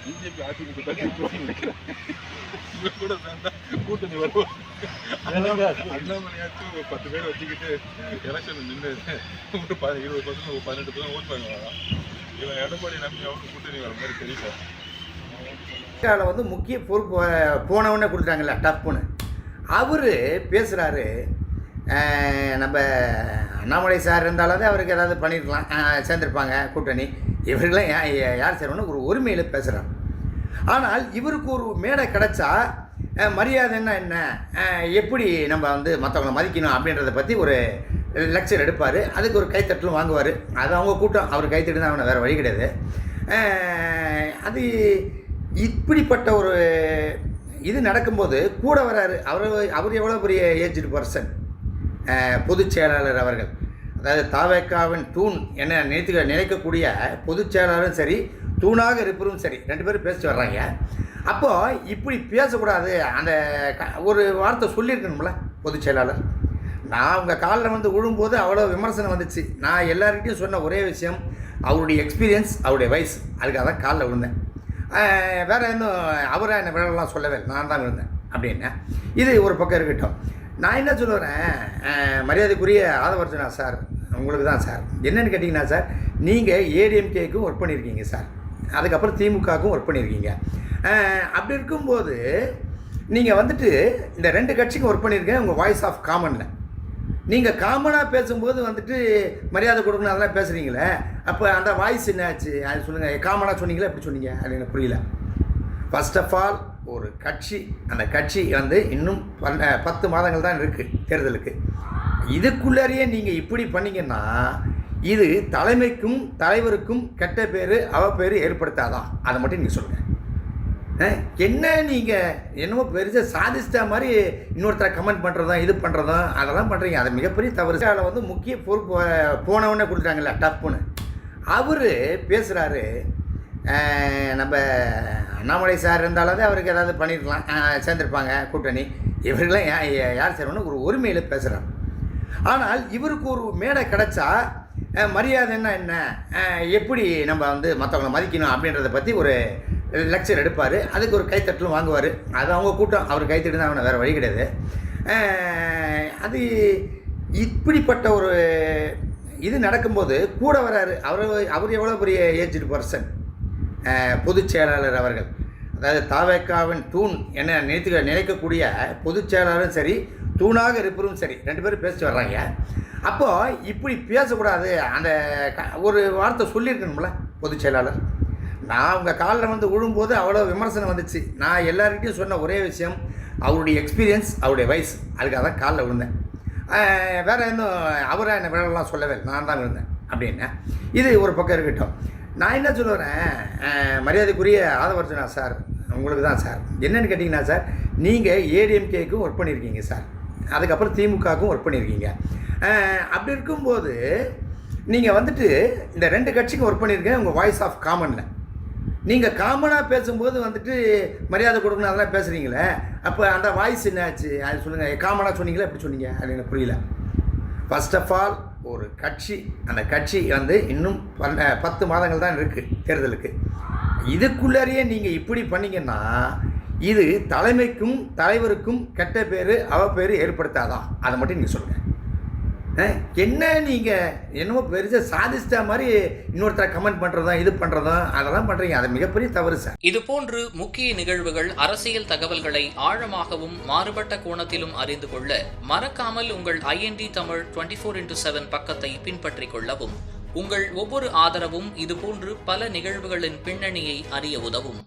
BJP AIADMK நினைக்கிறேன் இவர் கூட சேர்ந்தா கூட்டணி வருவோம். அண்ணாமலையாச்சும் ஒரு 10 பேர் வச்சுக்கிட்டு எலெக்ஷன் நின்று ஒரு 20% 18% ஓட் பண்ணுவாங்க. இவன் எடப்பாடி நம்பி அவங்க கூட்டணி வர மாதிரி தெரியல. வந்து முக்கிய பொறுப்பு போனவொடனே கொடுத்துட்டாங்கல்ல டப்புன்னு அவர் பேசுகிறாரு. நம்ம அண்ணாமலை சார் இருந்தாலும் அவருக்கு ஏதாவது பண்ணியிருக்கலாம், சேர்ந்துருப்பாங்க கூட்டணி. இவர்களாம் யார் சேரணும்னு ஒரு உரிமையில் பேசுகிறார். ஆனால் இவருக்கு ஒரு மேடை கிடச்சா மரியாதைன்னா என்ன, எப்படி நம்ம வந்து மற்றவங்களை மதிக்கணும் அப்படின்றத பற்றி ஒரு லெக்சர் எடுப்பார். அதுக்கு ஒரு கைத்தட்டலும் வாங்குவார். அது அவங்க கூட்டம், அவர் கைத்தட்டு தான், அவனை வேறு வழி கிடையாது. அது இப்படிப்பட்ட ஒரு இது நடக்கும்போது கூட வராரு. அவர் எவ்வளோ பெரிய ஏஜ்டு பர்சன், பொதுச் செயலாளர் அவர்கள். அதாவது தாவேக்காவின் தூண் என்ன நினைக்கக்கூடிய பொதுச் செயலாளரும் சரி, தூணாக இருப்பரும் சரி, 2 பேரும் பேசிட்டு வர்றாங்க. அப்போது இப்படி பேசக்கூடாது, அந்த ஒரு வார்த்தை சொல்லியிருக்கணும்ல பொதுச் செயலாளர். நான் உங்கள் காலில் வந்து விழும்போது அவ்வளோ விமர்சனம் வந்துச்சு. நான் எல்லாருக்கிட்டையும் சொன்ன ஒரே விஷயம் அவருடைய எக்ஸ்பீரியன்ஸ், அவருடைய வயசு. அதுக்காக தான் காலில் விழுந்தேன். வேறு இன்னும் அவராக என்னை விழலாம் சொல்லவே இல்லை, நான் தான் விழுந்தேன் அப்படின்னு. இது ஒரு பக்கம் இருக்கட்டும். நான் என்ன சொல்லுறேன், மரியாதைக்குரிய ஆதவர்ஜனா சார், உங்களுக்கு தான் சார். என்னென்னு கேட்டிங்கன்னா சார், நீங்கள் ஏடிஎம்கேக்கும் ஒர்க் பண்ணியிருக்கீங்க சார், அதுக்கப்புறம் திமுகவுக்கும் ஒர்க் பண்ணியிருக்கீங்க. அப்படி இருக்கும்போது நீங்கள் வந்துட்டு இந்த 2 கட்சிக்கும் ஒர்க் பண்ணியிருக்கேன். உங்கள் வாய்ஸ் ஆஃப் காமனில் நீங்கள் காமனாக பேசும்போது வந்துட்டு மரியாதை கொடுக்கணும் அதெல்லாம் பேசுகிறீங்களே, அப்போ அந்த வாய்ஸ் என்னாச்சு அது சொல்லுங்கள். காமனாக சொன்னீங்களே, எப்படி சொன்னீங்க அது எனக்கு புரியல. ஃபர்ஸ்ட் ஆஃப் ஆல் ஒரு கட்சி, அந்த கட்சி வந்து இன்னும் 10 மாதங்கள் தான் இருக்குது தேர்தலுக்கு. இதுக்குள்ளேயே நீங்கள் இப்படி பண்ணிங்கன்னா இது தலைமைக்கும் தலைவருக்கும் கெட்ட பேர் அவப்பேர் ஏற்படுத்தாதான். அதை மட்டும் நீங்கள் சொல்லுங்கள். என்ன நீங்கள் என்னமோ பெருசாக சாதிச்சிட்டா மாதிரி இன்னொருத்தரை கமெண்ட் பண்ணுறதும் இது பண்ணுறதும் அதெல்லாம் பண்ணுறீங்க. அது மிகப்பெரிய தவறு. அதில் வந்து முக்கிய பொறுப்பு போனவொடனே கொடுத்துட்டாங்கல்ல டப்புன்னு அவர் பேசுகிறாரு. நம்ம அண்ணாமலை சார் இருந்தாலும் அவருக்கு ஏதாவது பண்ணியிருக்கலாம், சேர்ந்துருப்பாங்க கூட்டணி. இவர்களாம் யார் சேரணும்னு ஒரு உரிமையில் பேசுகிறார். ஆனால் இவருக்கு ஒரு மேடை கிடச்சா மரியாதைன்னா என்ன, எப்படி நம்ம வந்து மற்றவங்களை மதிக்கணும் அப்படின்றத பற்றி ஒரு லெக்சர் எடுப்பார். அதுக்கு ஒரு கைத்தட்டலும் வாங்குவார். அது அவங்க கூட்டம், அவர் கைத்தட்டு தான், அவனை வேறு வழி கிடையாது. அது இப்படிப்பட்ட ஒரு இது நடக்கும்போது கூட வராரு. அவர் எவ்வளோ பெரிய ஏஜ்டு பர்சன், பொதுச் செயலாளர் அவர்கள். அதாவது தாவேக்காவின் தூண் என்ன நினைக்கக்கூடிய பொதுச் செயலாளரும் சரி, தூணாக இருப்பரும் சரி, 2 பேரும் பேசிட்டு வர்றாங்க. அப்போது இப்படி பேசக்கூடாது, அந்த ஒரு வார்த்தை சொல்லியிருக்கணும்ல பொதுச் செயலாளர். நான் உங்கள் காலில் வந்து விழும்போது அவ்வளோ விமர்சனம் வந்துச்சு. நான் எல்லாருக்கிட்டையும் சொன்ன ஒரே விஷயம் அவருடைய எக்ஸ்பீரியன்ஸ், அவருடைய வயசு. அதுக்காக தான் காலில் விழுந்தேன். வேறு இன்னும் அவராக என்னை விழலாம் சொல்லவே இல்லை, நான் தான் விழுந்தேன் அப்படின்னு. இது ஒரு பக்கம் இருக்கட்டும். நான் என்ன சொல்லுறேன், மரியாதைக்குரிய ஆதவர்ஜனா சார், உங்களுக்கு தான் சார். என்னென்னு கேட்டிங்கன்னா சார், நீங்கள் ஏடிஎம்கேக்கும் ஒர்க் பண்ணியிருக்கீங்க சார், அதுக்கப்புறம் திமுகவுக்கும் ஒர்க் பண்ணியிருக்கீங்க. அப்படி இருக்கும்போது நீங்கள் வந்துட்டு இந்த 2 கட்சிக்கும் ஒர்க் பண்ணியிருக்கேன். உங்கள் வாய்ஸ் ஆஃப் காமனில் நீங்கள் காமனாக பேசும்போது வந்துட்டு மரியாதை கொடுக்கணும் அதெல்லாம் பேசுகிறீங்களே, அப்போ அந்த வாய்ஸ் என்னாச்சு அது சொல்லுங்கள். காமனாக சொன்னீங்களே, எப்படி சொன்னீங்க அது எனக்கு புரியல. ஃபர்ஸ்ட் ஆஃப் ஆல் ஒரு கட்சி, அந்த கட்சி வந்து இன்னும் 10 மாதங்கள் தான் இருக்குது தேர்தலுக்கு. இதுக்குள்ளேயே நீங்கள் இப்படி பண்ணிங்கன்னா இது தலைமைக்கும் தலைவருக்கும் கெட்ட பேர் அவப்பேர் ஏற்படுத்தாதான். அதை மட்டும் நீங்கள் சொல்லுங்கள். என்ன நீங்கள் என்னமோ பெருசாக சாதிச்சிட்டா மாதிரி இன்னொருத்தரை கமெண்ட் பண்ணுறதும் இது பண்ணுறதும் அதெல்லாம் பண்ணுறீங்க. அது மிகப்பெரிய தவறு சார். இதுபோன்று முக்கிய நிகழ்வுகள், அரசியல் தகவல்களை ஆழமாகவும் மாறுபட்ட கோணத்திலும் அறிந்து கொள்ள மறக்காமல் உங்கள் IND தமிழ் 24/7 பக்கத்தை பின்பற்றிக் கொள்ளவும். உங்கள் ஒவ்வொரு ஆதரவும் இதுபோன்று பல நிகழ்வுகளின் பின்னணியை அறிய உதவும்.